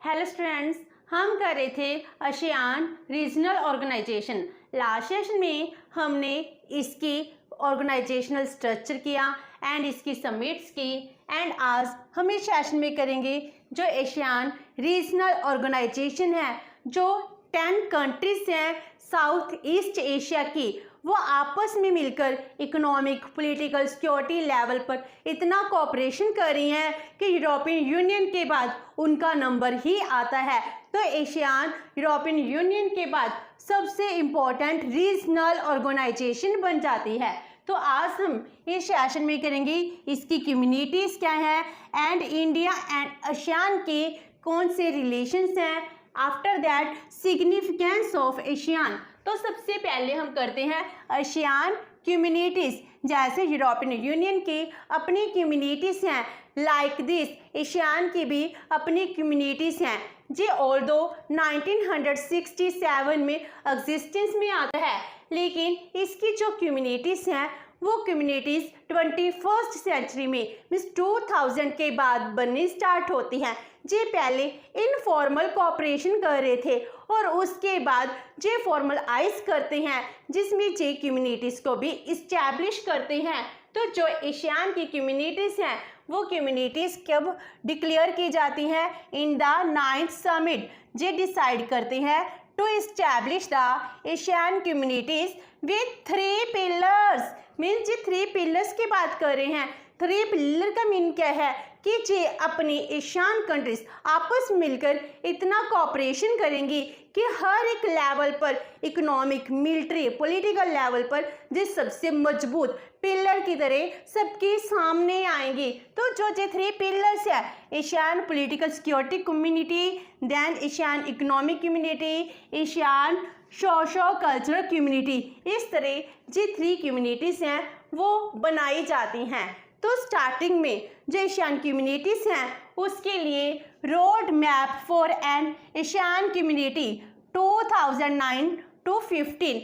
Hello students, हम कर रहे थे ASEAN regional organisation. Last session में हमने इसकी ऑर्गेनाइजेशनल स्ट्रक्चर किया एंड इसकी समिट्स की एंड आज हम इस सेशन में करेंगे जो आसियान रीजनल ऑर्गेनाइजेशन है, जो 10 कंट्रीज हैं साउथ ईस्ट एशिया की, वो आपस में मिलकर इकोनॉमिक, पॉलिटिकल, सिक्योरिटी लेवल पर इतना कोऑपरेशन कर रही हैं कि यूरोपियन यूनियन के बाद उनका नंबर ही आता है। तो आसियान यूरोपियन यूनियन के बाद सबसे इम्पोर्टेंट रीजनल ऑर्गेनाइजेशन बन जाती है। तो आज हम इस सेशन में करेंगे इसकी कम्युनिटीज़ क्या हैं एंड इंडिया एंड आसियान के कौन से रिलेशंस हैं। After that significance of ASEAN. तो सबसे पहले हम करते हैं आसियान कम्युनिटीज़। जैसे यूरोपियन यूनियन की अपनी कम्युनिटीज़ हैं, लाइक दिस आसियान की भी अपनी कम्युनिटीज़ हैं जी। ऑल्दो 1967 में एग्जिस्टेंस में आता है, लेकिन इसकी जो कम्युनिटीज़ हैं वो कम्युनिटीज़ 21st सेंचुरी में मीन्स 2000 के बाद बननी स्टार्ट होती हैं जी। पहले इनफॉर्मल कोऑपरेशन कर रहे थे और उसके बाद जे फॉर्मलाइज करते हैं, जिसमें जे कम्युनिटीज़ को भी इस्टेब्लिश करते हैं। तो जो आसियान की कम्युनिटीज़ हैं वो कम्युनिटीज़ कब डिक्लेयर की जाती हैं? In the 9th summit. जे डिसाइड करते हैं to establish the ASEAN communities with 3 pillars. Means जी 3 पिलर्स की बात कर रहे हैं। 3 पिलर का मीन क्या है कि जे अपनी आसियान कंट्रीज आपस में मिलकर इतना कोऑपरेशन करेंगी कि हर एक लेवल पर, इकोनॉमिक, मिलिट्री, पॉलिटिकल लेवल पर जे सबसे मजबूत पिलर की तरह सबके सामने आएंगी। तो जो जे 3 पिलर्स है, ASEAN political security community, then ASEAN economic community, ASEAN socio cultural community, इस तरह जो 3 कम्युनिटीज़ हैं वो बनाई जाती हैं। तो स्टार्टिंग में जो आसियान कम्युनिटीज़ हैं उसके लिए road map for an ASEAN community 2009 to 15,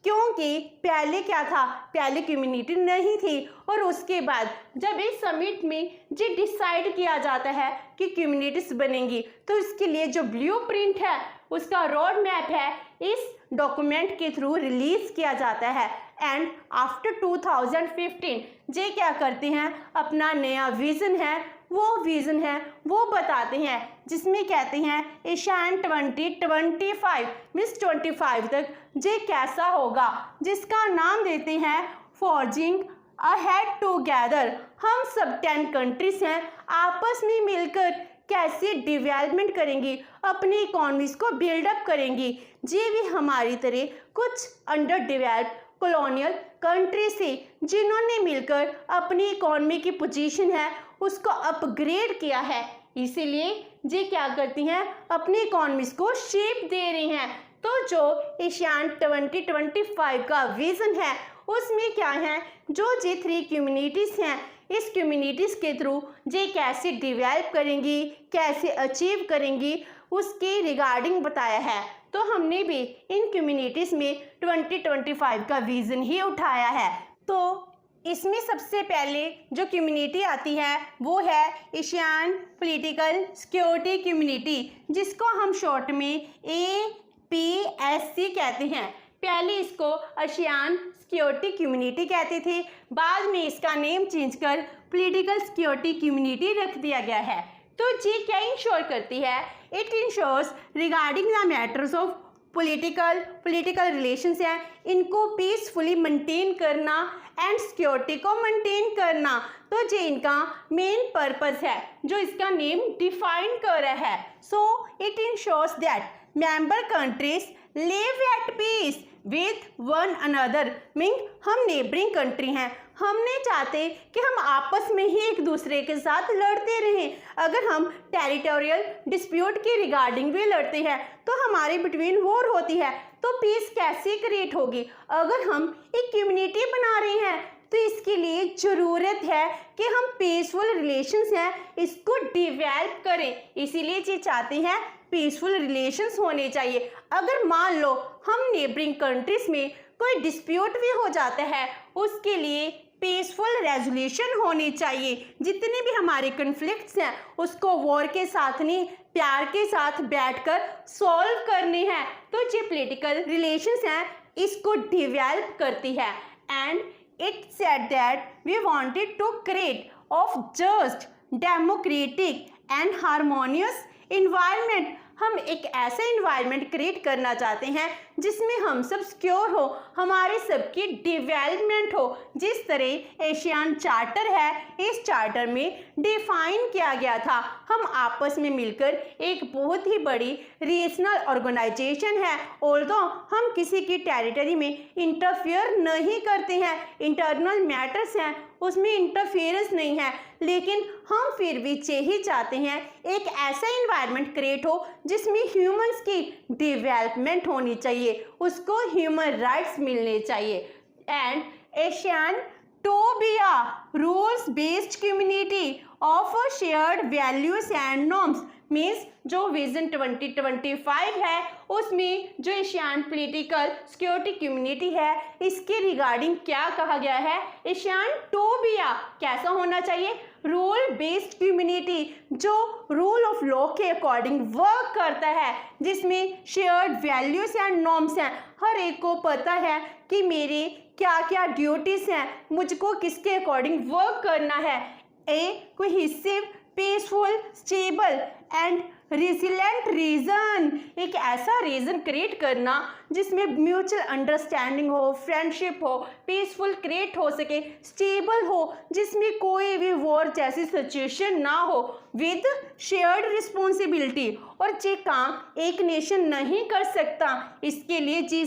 क्योंकि पहले क्या था, पहले कम्युनिटी नहीं थी और उसके बाद जब इस समिट में जो डिसाइड किया जाता है कि कम्युनिटीज़ बनेंगी, तो इसके लिए जो ब्लूप्रिंट है, उसका रोड मैप है, इस डॉक्यूमेंट के थ्रू रिलीज किया जाता है। एंड आफ्टर 2015 जे क्या करते हैं, अपना नया विज़न है वो बताते हैं, जिसमें कहते हैं आसियान 2025 मीन्स 25 तक जे कैसा होगा, जिसका नाम देते हैं फॉर्जिंग अहेड टुगेदर। हम सब 10 कंट्रीज हैं आपस में मिलकर कैसे डेवलपमेंट करेंगी, अपनी इकोनॉमीज को बिल्डअप करेंगी। ये भी हमारी तरह कुछ अंडर डेवलप्ड कॉलोनियल कंट्री से जिन्होंने मिलकर अपनी इकोनॉमी की पोजीशन है उसको अपग्रेड किया है, इसीलिए ये क्या करती हैं, अपनी इकोनॉमीज को शेप दे रही हैं। तो जो आसियान 2025 का विजन है उसमें क्या है, जो जे 3 कम्युनिटीज़ हैं, इस कम्युनिटीज़ के थ्रू जे कैसे डेवलप करेंगी, कैसे अचीव करेंगी, उसके रिगार्डिंग बताया है। तो हमने भी इन कम्युनिटीज़ में 2025 का विज़न ही उठाया है। तो इसमें सबसे पहले जो कम्युनिटी आती है वो है आसियान पॉलिटिकल सिक्योरिटी कम्युनिटी, जिसको हम शॉर्ट में APSC कहते हैं। पहले इसको आसियान सिक्योरिटी कम्युनिटी कहते थे, बाद में इसका नेम चेंज कर पॉलिटिकल सिक्योरिटी कम्युनिटी रख दिया गया है। तो ये क्या इंश्योर करती है, it ensures regarding the matters of political relations हैं, इनको पीसफुली मेंटेन करना एंड सिक्योरिटी को मेंटेन करना। तो ये इनका मेन पर्पस है जो इसका नेम डिफाइन कर रहा है। So it ensures that member countries live at peace with one another. Mean हम नेबरिंग कंट्री हैं, हम नहीं चाहते कि हम आपस में ही एक दूसरे के साथ लड़ते रहें। अगर हम टेरिटोरियल डिस्प्यूट की रिगार्डिंग भी लड़ते हैं तो हमारे बिटवीन वॉर होती है, तो पीस कैसे क्रिएट होगी। अगर हम एक कम्युनिटी बना रहे हैं तो इसके लिए ज़रूरत है कि हम पीसफुल रिलेशंस हैं इसको डेवलप करें, इसीलिए ये चाहते हैं पीसफुल रिलेशंस होने चाहिए। अगर मान लो हम नेबरिंग कंट्रीज में कोई डिस्प्यूट भी हो जाता है, उसके लिए पीसफुल रेजोल्यूशन होनी चाहिए। जितने भी हमारे कन्फ्लिक्ट्स हैं उसको वॉर के साथ नहीं, प्यार के साथ बैठकर सॉल्व करने हैं। तो जो पॉलिटिकल रिलेशंस हैं इसको डेवलप करती है। And it said that we wanted to create of just democratic and harmonious environment. हम एक ऐसा एनवायरनमेंट क्रिएट करना चाहते हैं जिसमें हम सब सिक्योर हो, हमारे सबकी डेवलपमेंट हो। जिस तरह एशियन चार्टर है, इस चार्टर में डिफाइन किया गया था हम आपस में मिलकर एक बहुत ही बड़ी रीजनल ऑर्गेनाइजेशन है। ऑल्दो हम किसी की टेरिटरी में इंटरफेयर नहीं करते हैं, इंटरनल मैटर्स हैं उसमें इंटरफेरेंस नहीं है, लेकिन हम फिर भी यही चाहते हैं एक ऐसा एनवायरनमेंट क्रिएट हो जिसमें ह्यूमंस की डेवलपमेंट होनी चाहिए, उसको ह्यूमन राइट्स मिलने चाहिए। And ASEAN to be a rules based community of shared values and norms means जो विजन 2025 है उसमें जो एशियन पॉलिटिकल सिक्योरिटी कम्युनिटी है इसके रिगार्डिंग क्या कहा गया है। एशियन टू बी अ कैसा होना चाहिए, रूल बेस्ड कम्युनिटी जो रूल ऑफ लॉ के अकॉर्डिंग वर्क करता है, जिसमें शेयर्ड वैल्यूज एंड नॉर्म्स हैं। हर एक को पता है कि मेरे क्या क्या ड्यूटीज हैं, मुझको किसके अकॉर्डिंग वर्क करना है। A cohesive peaceful stable and resilient region, एक ऐसा रीजन क्रिएट करना जिसमें म्यूचुअल अंडरस्टैंडिंग हो, फ्रेंडशिप हो, पीसफुल क्रिएट हो सके, स्टेबल हो, जिसमें कोई भी वॉर जैसी सिचुएशन ना हो, विद शेयर्ड रिस्पॉन्सिबिलिटी। और ये काम एक नेशन नहीं कर सकता, इसके लिए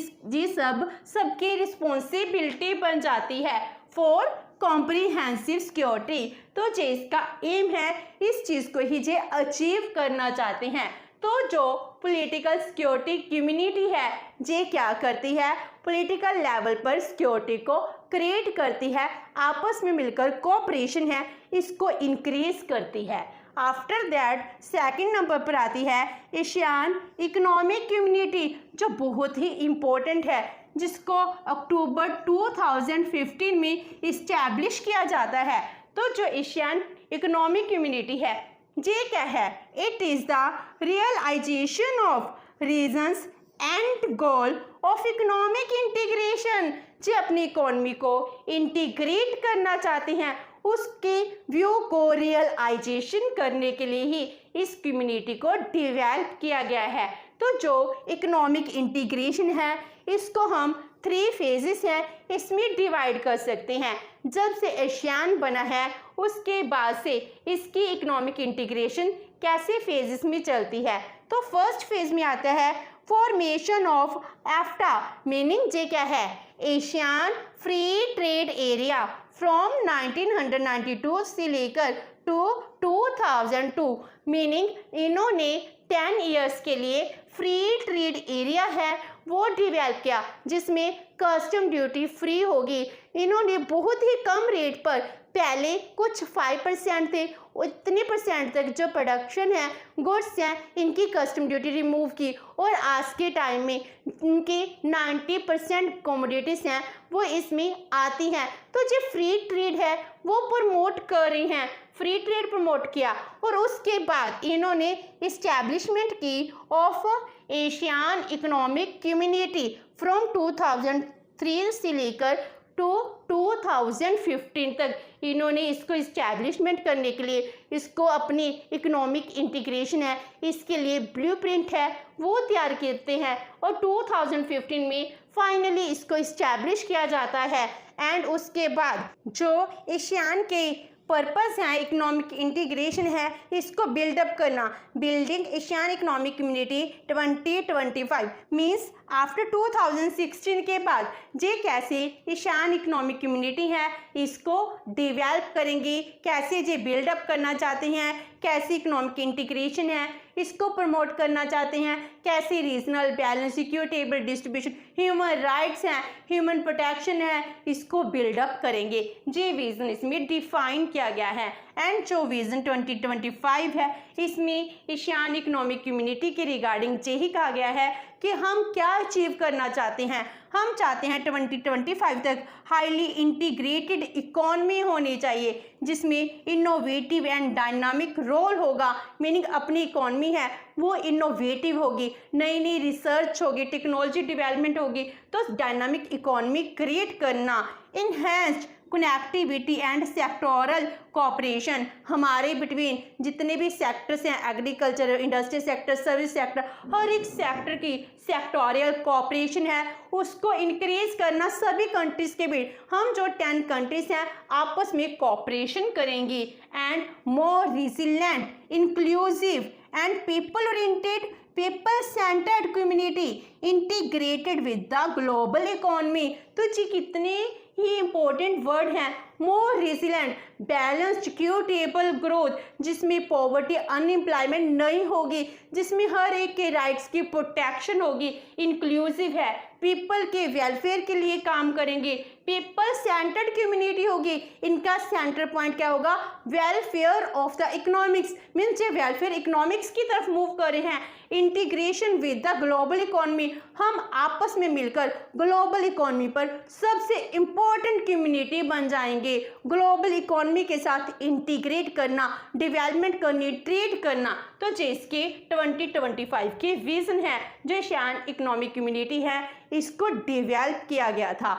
सबकी रिस्पॉन्सिबिलिटी बन जाती है। फॉर कॉम्प्रिहेंसिव सिक्योरिटी, तो जे इसका एम है, इस चीज़ को ही जे अचीव करना चाहते हैं। तो जो पॉलिटिकल सिक्योरिटी कम्युनिटी है जे क्या करती है, पॉलिटिकल लेवल पर सिक्योरिटी को क्रिएट करती है, आपस में मिलकर कोऑपरेशन है इसको इंक्रीज करती है। आफ्टर दैट सेकंड नंबर पर आती है एशियन इकोनॉमिक कम्युनिटी, जो बहुत ही इम्पोर्टेंट है, जिसको अक्टूबर 2015 में इस्टेब्लिश किया जाता है। तो जो एशियन इकोनॉमिक कम्युनिटी है ये क्या है, it is the realisation of reasons and goal of economic integration. जो अपनी इकोनॉमी को इंटीग्रेट करना चाहते हैं उसके व्यू को रियलाइजेशन करने के लिए ही इस कम्युनिटी को डेवलप किया गया है। तो जो इकोनॉमिक इंटीग्रेशन है इसको हम 3 फेजेस हैं इसमें डिवाइड कर सकते हैं। जब से एशियन बना है उसके बाद से इसकी इकोनॉमिक इंटीग्रेशन कैसे फेजेस में चलती है। तो फर्स्ट फेज में आता है फॉर्मेशन ऑफ एफ्टा, मीनिंग जे क्या है, Asian free trade area from 1992 से लेकर टू 2002, मीनिंग इन्होंने 10 ईयर्स के लिए फ्री ट्रेड एरिया है वो डेवलप किया, जिसमें कस्टम ड्यूटी फ्री होगी। इन्होंने बहुत ही कम रेट पर, पहले कुछ 5% थे, इतने परसेंट तक जो प्रोडक्शन है गुड्स हैं इनकी कस्टम ड्यूटी रिमूव की, और आज के टाइम में इनकी 90% कमोडिटीज हैं वो इसमें आती हैं। तो जो फ्री ट्रेड है वो प्रमोट कर रही हैं, फ्री ट्रेड प्रमोट किया, और उसके बाद इन्होंने इस्टेब्लिशमेंट की of Asian economic community from 2003 से लेकर टू 2015 तक इन्होंने इसको इस्टेब्लिशमेंट करने के लिए, इसको अपनी इकोनॉमिक इंटीग्रेशन है इसके लिए ब्लूप्रिंट है वो तैयार करते हैं, और 2015 में फाइनली इसको इस्टेब्लिश किया जाता है। एंड उसके बाद जो एशियन के पर्पस है इकोनॉमिक इंटीग्रेशन है इसको बिल्डअप करना, building Asian economic community 2025 means after 2016 के बाद जे कैसे एशियन इकोनॉमिक कम्युनिटी है इसको डेवलप करेंगे, कैसे जे बिल्डअप करना चाहते हैं, कैसे इकोनॉमिक इंटीग्रेशन है इसको प्रमोट करना चाहते हैं, कैसे regional balance, equitable distribution, human rights हैं, ह्यूमन प्रोटेक्शन है इसको बिल्डअप करेंगे। ये विजन इसमें डिफाइन किया गया है। एंड जो विजन 2025 है इसमें एशियन इकोनॉमिक कम्युनिटी के रिगार्डिंग यही कहा गया है कि हम क्या अचीव करना चाहते हैं। हम चाहते हैं 2025 तक हाईली इंटीग्रेटेड इकॉनमी होनी चाहिए जिसमें इनोवेटिव एंड डायनामिक रोल होगा। मीनिंग अपनी इकॉनमी है वो इनोवेटिव होगी, नई नई रिसर्च होगी, टेक्नोलॉजी डेवलपमेंट होगी। तो डायनामिक इकॉनमी क्रिएट करना, enhanced connectivity and sectoral cooperation, हमारे बिटवीन जितने भी सेक्टर्स हैं, agriculture, industry sector, service sector, हर एक सेक्टर की सेक्टोरियल कोऑपरेशन है उसको इंक्रीज करना। सभी कंट्रीज के बीच हम जो 10 कंट्रीज हैं आपस में कोऑपरेशन करेंगी। And more resilient, inclusive and people oriented, people centred community integrated with the global economy. तो जी कितने ही इंपॉर्टेंट वर्ड हैं। मोर रेजिलेंट, बैलेंस्ड इक्विटेबल ग्रोथ, जिसमें पॉवर्टी अनएम्प्लॉयमेंट नहीं होगी, जिसमें हर एक के राइट्स की प्रोटेक्शन होगी। इंक्लूसिव है, पीपल के वेलफेयर के लिए काम करेंगे। पीपल सेंटर्ड कम्युनिटी होगी, इनका सेंटर पॉइंट क्या होगा, welfare of the economics, means ये वेलफेयर इकोनॉमिक्स की तरफ मूव कर रहे हैं। Integration with the global economy, हम आपस में मिलकर ग्लोबल इकोनॉमी पर सबसे इंपॉर्टेंट कम्युनिटी बन जाएंगे। ग्लोबल इकोनॉमी के साथ इंटीग्रेट करना, डेवलपमेंट करनी, ट्रेड करना। तो जिसके 2025 के विजन है, जो एशियन इकोनॉमिक कम्युनिटी है, इसको डेवलप किया गया था।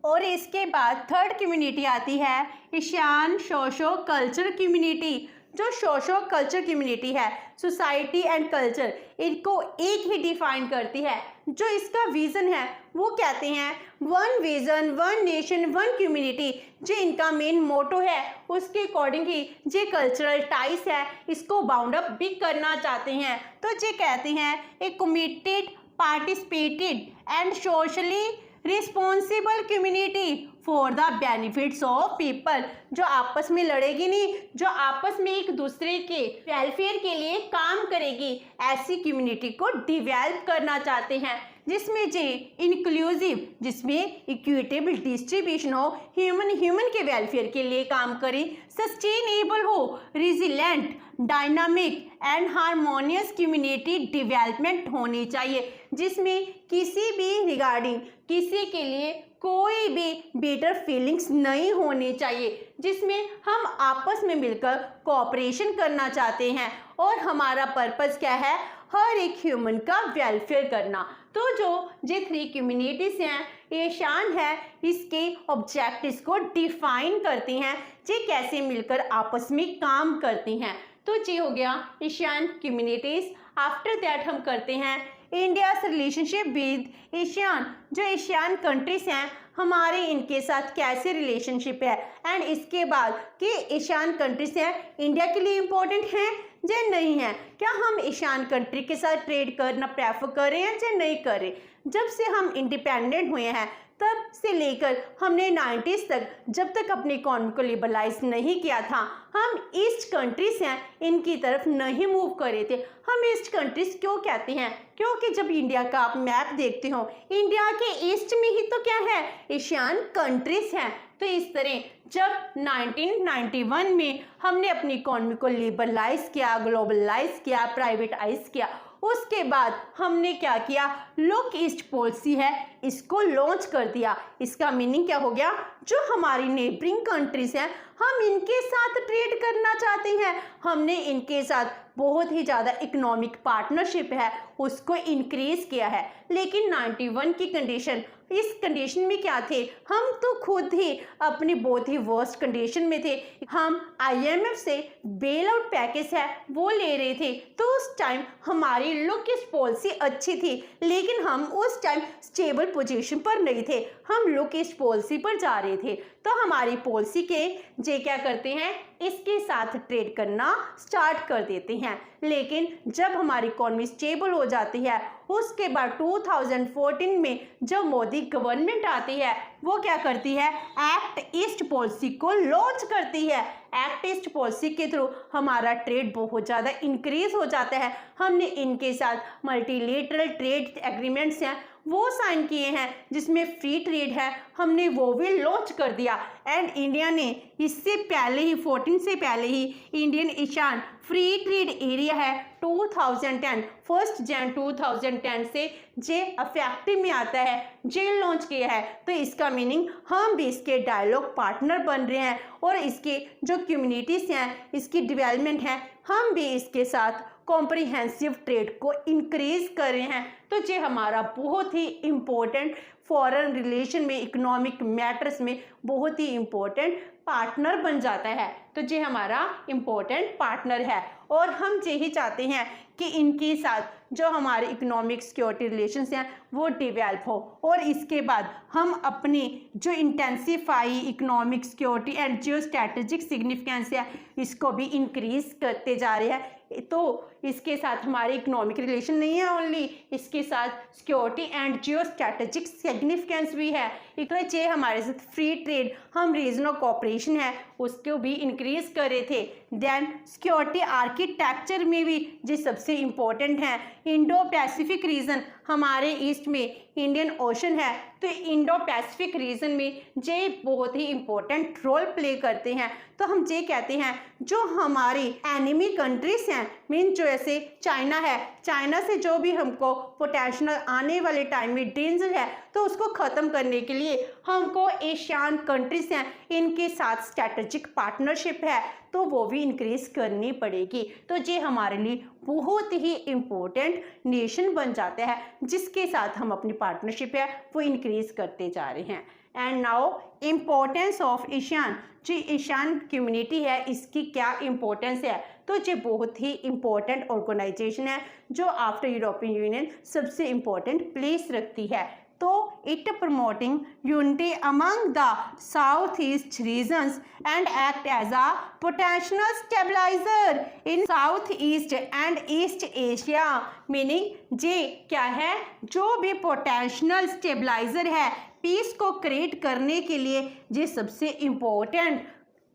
और इसके बाद थर्ड कम्युनिटी आती है एशियन सोशो कल्चर कम्युनिटी। जो सोशो कल्चर कम्युनिटी है, सोसाइटी एंड कल्चर, इनको एक ही डिफाइन करती है। जो इसका विजन है वो कहते हैं one vision, one nation, one community. जो इनका मेन मोटो है उसके अकॉर्डिंग ही जो कल्चरल टाइज है इसको बाउंड अप भी करना चाहते हैं। तो ये कहते हैं a committed, participated and socially responsible community for the benefits of people, जो आपस में लड़ेगी नहीं, जो आपस में एक दूसरे के वेलफेयर के लिए काम करेगी, ऐसी कम्युनिटी को डेवलप करना चाहते हैं। जिसमें जे इंक्लूसिव, जिसमें इक्विटेबल डिस्ट्रीब्यूशन हो, ह्यूमन के वेलफेयर के लिए काम करे, सस्टेनेबल हो, resilient, dynamic and harmonious community development होनी चाहिए, जिसमें किसी भी रिगार्डिंग किसी के लिए कोई भी बेटर फीलिंग्स नहीं होनी चाहिए, जिसमें हम आपस में मिलकर कोऑपरेशन करना चाहते हैं। और हमारा पर्पस क्या है, हर एक ह्यूमन का वेलफेयर करना। तो जो ये 3 कम्युनिटीज हैं, एशियन है, इसके ऑब्जेक्टिव्स को डिफाइन करती हैं, ये कैसे मिलकर आपस में काम करती हैं। तो ये हो गया एशियन कम्युनिटीज। आफ्टर दैट हम करते हैं इंडियाज रिलेशनशिप विद एशियन। जो एशियन कंट्रीज हैं हमारे इनके साथ कैसे रिलेशनशिप है, एंड इसके बाद कि एशियन कंट्रीज हैं इंडिया के लिए इम्पोर्टेंट हैं या नहीं है, क्या हम एशियन कंट्री के साथ ट्रेड करना प्रेफर कर रहे हैं या नहीं कर रहे। जब से हम इंडिपेंडेंट हुए हैं तब से लेकर हमने 90s तक, जब तक अपनी इकॉनमी को लिबरलाइज नहीं किया था, हम ईस्ट कंट्रीज हैं इनकी तरफ नहीं मूव कर रहे थे। हम ईस्ट कंट्रीज क्यों कहते हैं, क्योंकि जब इंडिया का आप मैप देखते हो, इंडिया के ईस्ट में ही तो क्या है, एशियन कंट्रीज हैं। तो इस तरह जब 1991 में हमने अपनी इकॉनमी को लिबरलाइज किया, ग्लोबलाइज किया, प्राइवेटाइज किया, उसके बाद हमने क्या किया, लुक ईस्ट पॉलिसी है इसको लॉन्च कर दिया। इसका मीनिंग क्या हो गया, जो हमारी नेबरिंग कंट्रीज हैं हम इनके साथ ट्रेड करना चाहते हैं, हमने इनके साथ बहुत ही ज़्यादा इकोनॉमिक पार्टनरशिप है उसको इंक्रीज किया है। लेकिन 91 की कंडीशन, इस कंडीशन में क्या थे, हम तो खुद ही अपनी बहुत ही वर्स्ट कंडीशन में थे। हम IMF से बेल आउट पैकेज है वो ले रहे थे। तो उस टाइम हमारी लुक ईस्ट पॉलिसी अच्छी थी, लेकिन हम उस टाइम स्टेबल पोजीशन पर नहीं थे, हम लुक ईस्ट पॉलिसी पर जा रहे थे। तो हमारी पॉलिसी के जे क्या करते हैं, इसके साथ ट्रेड करना स्टार्ट कर देते हैं। लेकिन जब हमारी इकॉनमी स्टेबल हो जाती है, उसके बाद 2014 में जब मोदी गवर्नमेंट आती है, वो क्या करती है, एक्ट ईस्ट पॉलिसी को लॉन्च करती है। एक्ट ईस्ट पॉलिसी के थ्रू हमारा ट्रेड बहुत ज़्यादा इंक्रीज हो जाता है। हमने इनके साथ मल्टीलेटरल ट्रेड एग्रीमेंट्स हैं वो साइन किए हैं, जिसमें फ्री ट्रेड है, हमने वो भी लॉन्च कर दिया। एंड इंडिया ने इससे पहले ही 14 से पहले ही Indian ASEAN free trade area है 2010 1 जन 2010 से जे इफेक्टिव में आता है, जे लॉन्च किया है। तो इसका मीनिंग हम भी इसके डायलॉग पार्टनर बन रहे हैं और इसके जो कम्युनिटीज़ हैं, इसकी डेवलपमेंट है, हम भी इसके साथ कॉम्प्रिहेंसिव ट्रेड को इंक्रीज कर रहे हैं। तो ये हमारा बहुत ही इम्पोर्टेंट फॉरेन रिलेशन में, इकोनॉमिक मैटर्स में बहुत ही इम्पोर्टेंट पार्टनर बन जाता है। तो ये हमारा इम्पोर्टेंट पार्टनर है और हम यही चाहते हैं कि इनके साथ जो हमारे इकोनॉमिक सिक्योरिटी रिलेशंस हैं वो डेवलप हो और इसके बाद हम अपनी जो intensify economic security and Jio strategic significance है इसको भी इंक्रीज करते जा रहे हैं। तो इसके साथ हमारे इकोनॉमिक रिलेशन नहीं है ओनली, इसके साथ security and Jio strategic significance भी है। इसलिए हमारे साथ फ्री ट्रेड, हम रीजनल कोऑपरेशन है उसको भी इंक्रीज कर रहे थे। देन सिक्योरिटी आर्किटेक्चर में भी जो सबसे इम्पोर्टेंट है, इंडो पैसिफिक रीजन हमारे ईस्ट में इंडियन ओशन है, तो इंडो पैसिफिक रीजन में जे बहुत ही इम्पोर्टेंट रोल प्ले करते हैं। तो हम ये कहते हैं जो हमारी एनिमी कंट्रीज हैं, मीन जो ऐसे चाइना है, चाइना से जो भी हमको पोटेंशियल आने वाले टाइम में डेंजर है तो उसको ख़त्म करने के लिए हमको एशियन कंट्रीज हैं इनके साथ स्ट्रैटेजिक पार्टनरशिप है तो वो भी इंक्रीज करनी पड़ेगी। तो ये हमारे लिए बहुत ही इम्पोर्टेंट नेशन बन जाता है जिसके साथ हम अपनी पार्टनरशिप है वो इंक्रीज करते जा रहे हैं। And now importance of Asian, जो एशियन कम्युनिटी है इसकी क्या इम्पोर्टेंस है, तो ये बहुत ही इम्पोर्टेंट ऑर्गेनाइजेशन है जो आफ्टर यूरोपियन यूनियन सबसे इम्पोर्टेंट प्लेस रखती है। तो it promoting unity among the south east regions and act as a potential stabiliser in south east and east Asia. Meaning जे क्या है, जो भी पोटेंशियल स्टेबलाइजर है पीस को क्रिएट करने के लिए ये सबसे इम्पोर्टेंट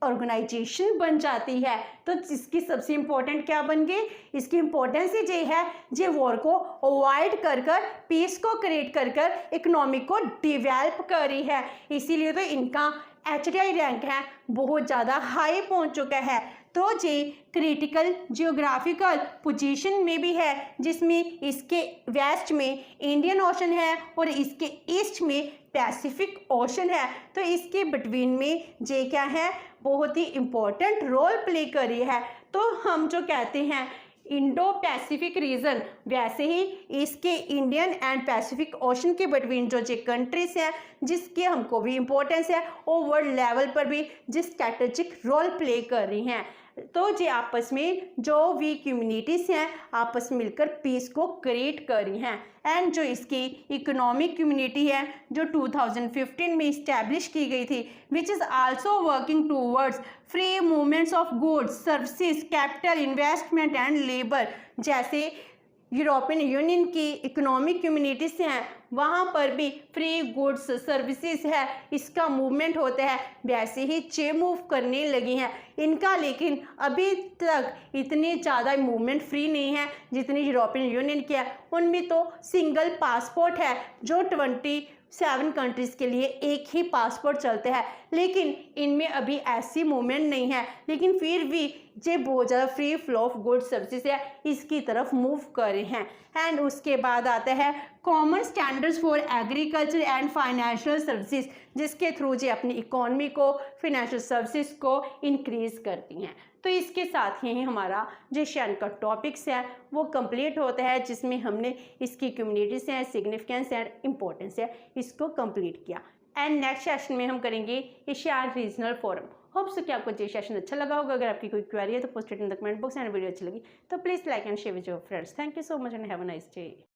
ऑर्गेनाइजेशन बन जाती है। तो इसकी सबसे इम्पोर्टेंट क्या बन गई, इसकी इम्पोर्टेंस ही ये है जे वॉर को अवॉइड कर पीस को क्रिएट कर इकोनॉमी को डिवेल्प कर रही है। इसीलिए तो इनका HDI रैंक है बहुत ज़्यादा हाई पहुंच चुका है। तो ये क्रिटिकल जियोग्राफिकल पोजीशन में भी है जिसमें इसके वेस्ट में इंडियन ओशन है और इसके ईस्ट में पैसिफिक ओशन है। तो इसके बिटवीन में जे क्या है बहुत ही इम्पोर्टेंट रोल प्ले कर रही है। तो हम जो कहते हैं इंडो पैसिफिक रीजन, वैसे ही इसके इंडियन एंड पैसिफिक ओशन के बिटवीन जो कंट्रीज हैं जिसके हमको भी इम्पोर्टेंस है और वर्ल्ड लेवल पर भी जिस स्ट्रैटेजिक रोल प्ले कर रही हैं। तो ये आपस में जो भी कम्युनिटीज़ हैं आपस में मिलकर पीस को क्रिएट कर रही हैं। एंड जो इसकी इकोनॉमिक कम्युनिटी है जो 2015 में इस्टेब्लिश की गई थी, which is also working towards free movements of goods services capital investment and labour. जैसे यूरोपियन यूनियन की इकोनॉमिक कम्युनिटीज़ हैं वहाँ पर भी फ्री गुड्स सर्विसेज है इसका मूवमेंट होता है, वैसे ही चे मूव करने लगी हैं इनका। लेकिन अभी तक इतनी ज़्यादा मूवमेंट फ्री नहीं है जितनी यूरोपियन यूनियन की है। उनमें तो सिंगल पासपोर्ट है जो 27 कंट्रीज़ के लिए एक ही पासपोर्ट चलता है, लेकिन इनमें अभी ऐसी मूवमेंट नहीं है। लेकिन फिर भी ये बहुत ज़्यादा free flow of goods services है इसकी तरफ मूव कर रहे हैं। एंड उसके बाद आता है common standards for agriculture and financial services, जिसके थ्रू ये अपनी इकोनॉमी को, फाइनेंशियल सर्विसेज को इंक्रीज करती हैं। तो इसके साथ ही हमारा जो एशियन का टॉपिक्स है वो कंप्लीट होता है जिसमें हमने इसकी कम्युनिटीज़ हैं, सिग्निफिकेंस एंड इम्पोर्टेंस है इसको कंप्लीट किया। एंड नेक्स्ट सेशन में हम करेंगे Asian regional forum. Hope so कि आपको ये सेशन अच्छा लगा होगा। अगर आपकी कोई क्वेरी है तो post it in the comment box and video अच्छी लगी तो please like and share with your friends. Thank you so much and have a nice day.